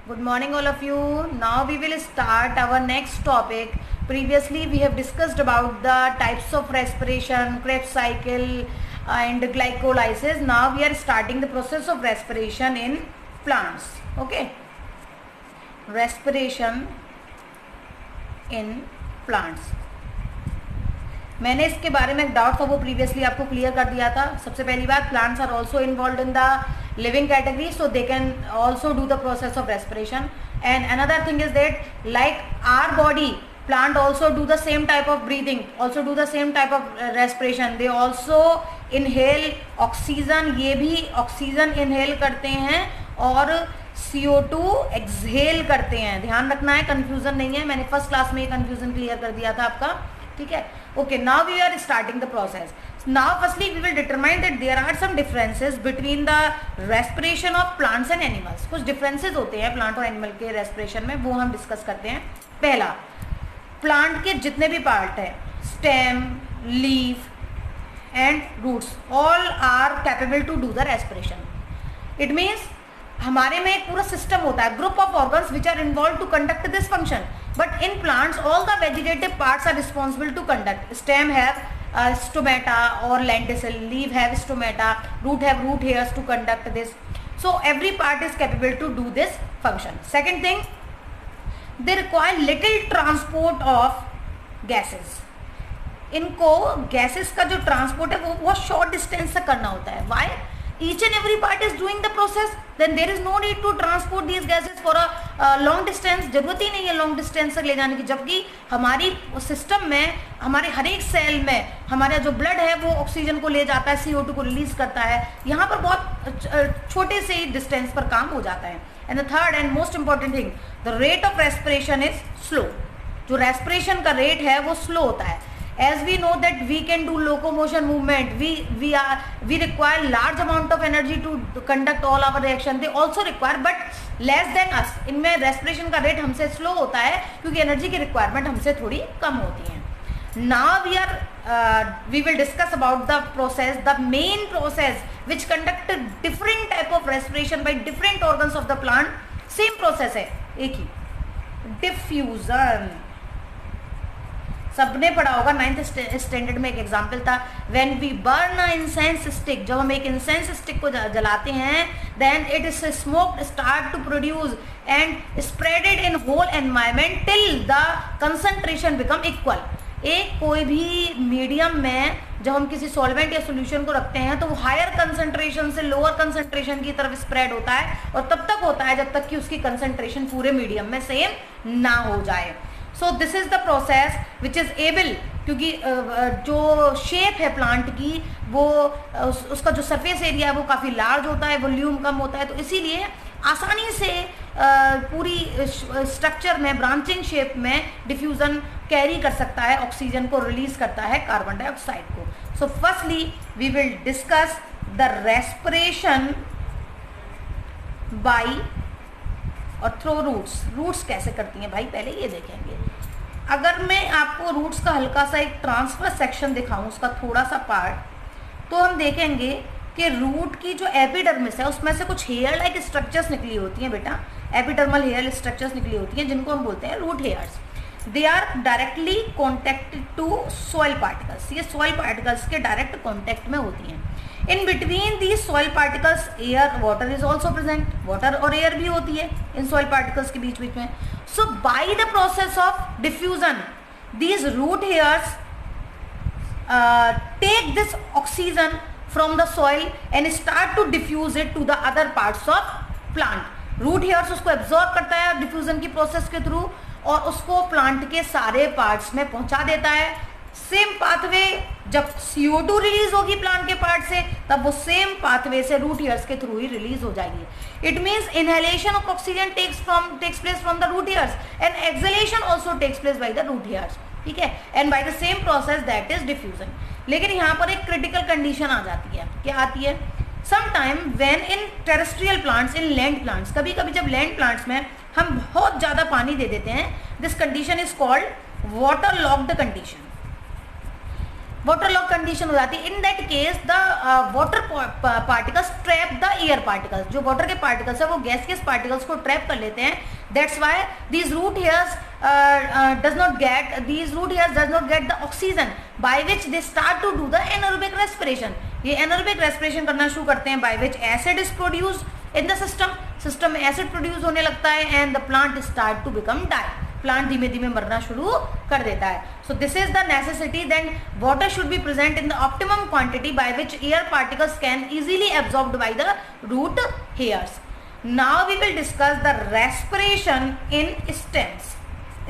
Good morning all of you. Now we will start our next topic. Previously we have discussed about the types of respiration, Krebs cycle and glycolysis. Now we are starting the process of respiration in plants. Okay. Respiration in plants. मैंने इसके बारे में एक doubt था वो previously आपको clear कर दिया था. सबसे पहली बात, plants are also involve in the living category, so they can also do the process of respiration. And another thing is that like our body, plant also do the same type of breathing, also do the same type of respiration. They also inhale oxygen, ये भी oxygen inhale करते हैं और CO2 exhale करते हैं. ध्यान रखना है, confusion नहीं है. मैंने फर्स्ट क्लास में ये confusion clear कर दिया था आपका. ठीक है. Okay, now we are starting the process. Now firstly we will determine that there are some differences between the respiration of plants and animals. कुछ differences होते हैं plant और animal के respiration में, वो हम discuss करते हैं. पहला, प्लांट के जितने भी पार्ट है, stem, leaf and roots, all are capable to do the respiration. It means हमारे में एक पूरा सिस्टम होता है, group of organs which are involve to conduct this function. But in plants all the vegetative parts are responsible to conduct. Stem have stomata और lenticel, leaf have stomata, root have root hairs to conduct this. So every part is capable to do this function. Second thing, they require little transport of gases. इनको gases का जो transport है वो बहुत short distance से करना होता है. Why? Each and every part is doing the process. Then there is no need to transport these gases for a long distance. जरूरत ही नहीं है लॉन्ग डिस्टेंस तक ले जाने की. जबकि हमारी सिस्टम में, हमारे हर एक सेल में हमारा जो ब्लड है वो ऑक्सीजन को ले जाता है, CO2 को रिलीज करता है. यहाँ पर बहुत छोटे से ही डिस्टेंस पर काम हो जाता है. And the third and most important thing, the rate of respiration is slow. जो रेस्पिरेशन का रेट है वो स्लो होता है. As we know that we can do locomotion movement, we require large amount of energy to conduct all our reaction. They also require but less than us. इनमें respiration का rate हमसे slow होता है क्योंकि energy की requirement हमसे थोड़ी कम होती है. Now we will discuss about the process, the main process which conduct different type of respiration by different organs of the plant. Same process है, एक ही, diffusion. सबने पढ़ा होगा, 9th स्टैंडर्ड में एक एग्जाम्पल था, when we burn a incense stick. जब हम एक इंसेंस स्टिक को जलाते हैं, then it is smoke start to produce and spreaded in whole environment till the concentration become equal. एक कोई भी मीडियम में जब हम किसी सॉल्वेंट या सोल्यूशन को रखते हैं तो वो हायर कंसंट्रेशन से लोअर कंसंट्रेशन की तरफ स्प्रेड होता है, और तब तक होता है जब तक कि उसकी कंसंट्रेशन पूरे मीडियम में सेम ना हो जाए. सो this is the process which is able, क्योंकि जो शेप है प्लांट की वो उसका जो सरफेस एरिया है वो काफ़ी लार्ज होता है, वॉल्यूम कम होता है, तो इसीलिए आसानी से पूरी स्ट्रक्चर में, ब्रांचिंग शेप में डिफ्यूज़न कैरी कर सकता है, ऑक्सीजन को रिलीज करता है कार्बन डाइऑक्साइड को. So firstly we will discuss the respiration by और थ्रो रूट्स. रूट्स कैसे करती हैं भाई, पहले ये देखेंगे. अगर मैं आपको रूट्स का हल्का सा एक ट्रांसफर सेक्शन दिखाऊं, उसका थोड़ा सा पार्ट, तो हम देखेंगे कि रूट की जो एपिडर्मिस है उसमें से कुछ हेयर लाइक स्ट्रक्चर्स निकली होती हैं बेटा, एपिडर्मल हेयर स्ट्रक्चर्स निकली होती हैं जिनको हम बोलते हैं root hairs. They are directly contacted to soil particles. ये सॉइल पार्टिकल्स के डायरेक्ट कॉन्टेक्ट में होती हैं. In between the soil particles air, water is also present. Water और एयर भी होती है इन सॉइल पार्टिकल्स के बीच बीच में. So by the process of diffusion these root hairs take this oxygen from the soil and start to diffuse it to the other parts of plant. Root hairs उसको absorb करता है diffusion की process के through और उसको plant के सारे parts में पहुंचा देता है. सेम पाथवे, जब CO2 रिलीज होगी प्लांट के पार्ट से, तब वो सेम पाथवे से रूट हेयर्स के थ्रू ही रिलीज हो जाएगी. It means inhalation of oxygen takes place from the root hairs and exhalation also takes place by the root hairs. ठीक है, and by the same process that is diffusion. लेकिन यहाँ पर एक क्रिटिकल कंडीशन आ जाती है. क्या आती है? Sometime when in terrestrial plants, in land plants, कभी कभी जब लैंड प्लांट्स में हम बहुत ज़्यादा पानी दे देते हैं, this condition is called water locked condition. Water lock condition हो जाती है। In that case the water particles trap the air particles, जो वाटर के पार्टिकल्स है वो गैसियस पार्टिकल्स को ट्रैप कर लेते हैं। That's why these root hairs does not get the oxygen by which they start to do the anaerobic respiration. ये anaerobic respiration करना शुरू करते हैं, by which acid is produced in the system में acid produce होने लगता है and the plant start to become die. Plant धीमे धीमे मरना शुरू कर देता है। So this is the necessity, then water should be present in the optimum quantity by which air particles can easily absorbed by the root hairs. Now we will discuss the respiration in stems.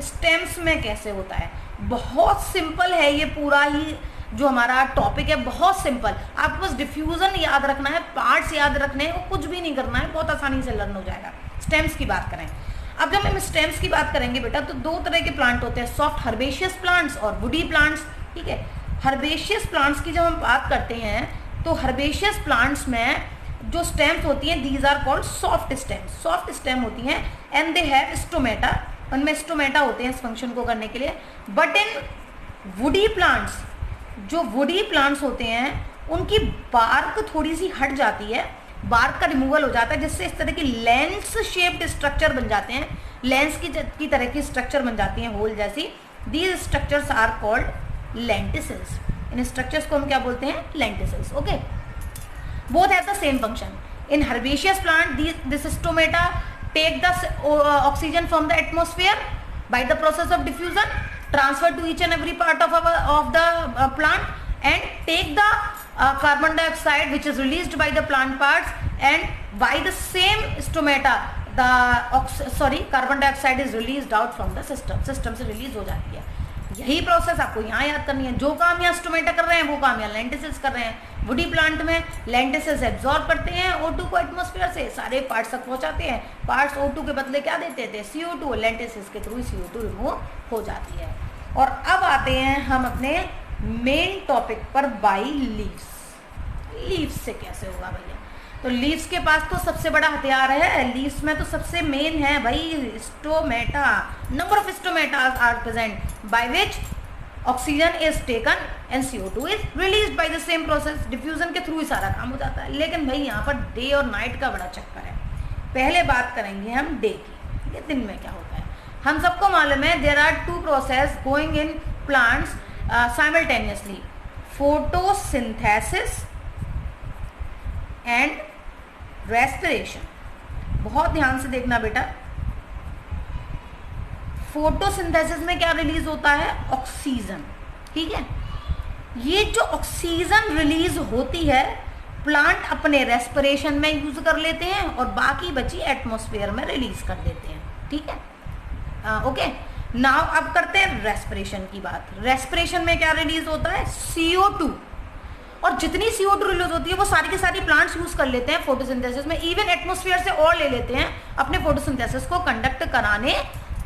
Stems में कैसे होता है, बहुत simple है ये पूरा ही जो हमारा टॉपिक है, बहुत सिंपल। आपको बस डिफ्यूजन याद रखना है, पार्ट्स याद रखने हैं, और कुछ भी नहीं करना है, बहुत आसानी से लर्न हो जाएगा। स्टेम्स की बात करें, अब जब हम स्टेम्स की बात करेंगे बेटा, तो दो तरह के प्लांट होते हैं, सॉफ्ट हर्बेशियस प्लांट्स और वुडी प्लांट्स। ठीक है, हर्बेशियस प्लांट्स की जब हम बात करते हैं तो हर्बेशियस प्लांट्स में जो स्टेम्स होती हैं, these are called soft stems. Soft stem होती हैं एंड दे हैव स्टोमेटा, उनमें स्टोमेटा होते हैं इस फंक्शन को करने के लिए। बट इन वुडी प्लांट्स, जो वुडी प्लांट्स होते हैं उनकी बार्क थोड़ी सी हट जाती है, बार्क का रिमूवल हो जाता है, जिससे इस तरह की लेंस शेप्ड स्ट्रक्चर बन जाते हैं, लेंस की तरह की स्ट्रक्चर बन जाती हैं, होल जैसी। These structures are called lenticels. इन स्ट्रक्चर्स को हम क्या बोलते हैं, lenticels. Okay, both have the same function. In herbaceous plant this stomata take the oxygen from the atmosphere by the process of diffusion, transfer to each and every part of the plant and take the carbon dioxide which is released by the plant parts, and by the same stomata the carbon dioxide is released out from the system से release हो जाती है। यही process आपको यहाँ याद करनी है। जो काम यहाँ स्टोमेटा कर रहे हैं वो काम यहाँ लेंटिसिल्स कर रहे हैं। वुडी प्लांट में लेंटिसिल्स एब्जॉर्ब करते हैं O2 को एटमॉस्फेयर से, सारे पार्ट्स तक पहुँचाते हैं। पार्ट्स O2 के बदले क्या देते थे, CO2, लेंटिसिल्स के थ्रू CO2 रिमूव हो जाती है। और अब आते हैं हम अपने मेन टॉपिक पर, बाई लीव्स। लीव्स से कैसे होगा भैया, तो लीव्स के पास तो सबसे बड़ा हथियार है, लीव्स में तो सबसे मेन है भाई stomata. Number of stomata are present by which oxygen is taken and CO2 is released by the same process. Diffusion के थ्रू ही सारा काम हो जाता है। लेकिन भाई यहाँ पर डे और नाइट का बड़ा चक्कर है। पहले बात करेंगे हम डे की, ये दिन में क्या होता है। हम सबको मालूम है there are two process going in plants simultaneously, photosynthesis and respiration। बहुत ध्यान से देखना बेटा, फोटोसिंथेसिस में क्या रिलीज होता है, ऑक्सीजन। ठीक है, ये जो ऑक्सीजन रिलीज होती है प्लांट अपने रेस्पिरेशन में यूज कर लेते हैं और बाकी बची एटमॉस्फेयर में रिलीज कर देते हैं। ठीक है, ओके। नाउ अब करते हैं रेस्पिरेशन की बात। रेस्पिरेशन में क्या रिलीज होता है, CO2, और जितनी CO2 रिलीज होती है वो सारी की सारी प्लांट्स यूज कर लेते हैं फोटोसिंथेसिस में, इवन एटमॉस्फेयर से और ले लेते हैं अपने फोटोसिंथेसिस को कंडक्ट कराने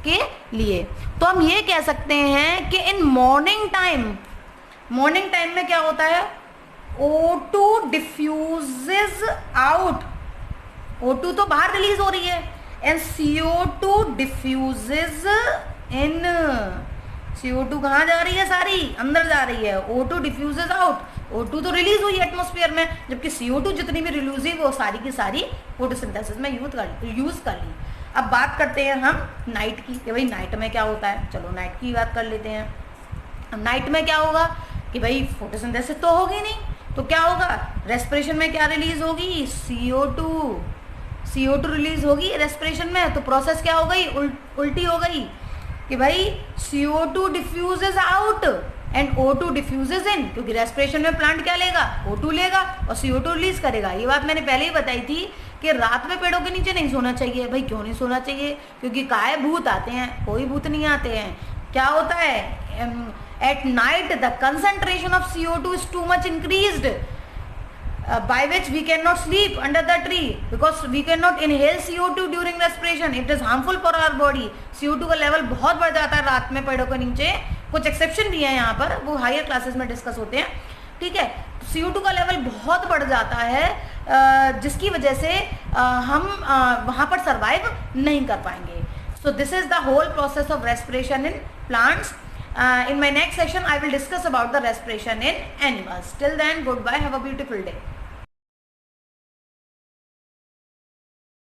के लिए। तो हम ये कह सकते हैं कि इन मॉर्निंग टाइम में क्या होता है, O2 डिफ्यूजेस आउट, O2 तो बाहर रिलीज हो रही है, and CO2 diffuses in. CO2 कहाँ जा रही है, सारी अंदर जा रही है। O2 डिफ्यूजेस आउट, O2 तो रिलीज हुई एटमॉस्फेयर में, जबकि CO2 जितनी भी रिलीज हुई वो सारी की सारी फोटोसिंथेसिस में यूज कर ली। अब बात करते हैं हम नाइट की, कि भाई नाइट में क्या होता है। चलो नाइट की बात कर लेते हैं। अब नाइट में क्या होगा कि भाई फोटोसिंथेसिस तो होगी नहीं, तो क्या होगा, रेस्पिरेशन में क्या रिलीज होगी, CO2 रिलीज होगी रेस्पिरेशन में। तो प्रोसेस क्या हो गई, उल्टी हो गई कि भाई CO2 diffuses out and O2 diffuses in, क्योंकि रेस्पिरेशन में प्लांट क्या लेगा, O2 लेगा और CO2 रिलीज करेगा। ये बात मैंने पहले ही बताई थी कि रात में पेड़ों के नीचे नहीं सोना चाहिए। भाई क्यों नहीं सोना चाहिए, क्योंकि काय भूत आते हैं, कोई भूत नहीं आते हैं। क्या होता है, at night the concentration of CO2 is too much increased by which we cannot sleep under the tree because we cannot inhale CO2 during respiration. It is harmful for our body. CO2 का level बहुत बढ़ जाता है रात में पेड़ों के नीचे। कुछ एक्सेप्शन भी है यहाँ पर, वो हायर क्लासेस में डिस्कस होते हैं। ठीक है, CO2 का लेवल बहुत बढ़ जाता है, जिसकी वजह से हम वहाँ पर सर्वाइव नहीं कर पाएंगे। So this is the whole process of respiration in plants. In my next session, I will discuss about the respiration in animals. Till then, goodbye. Have a beautiful day.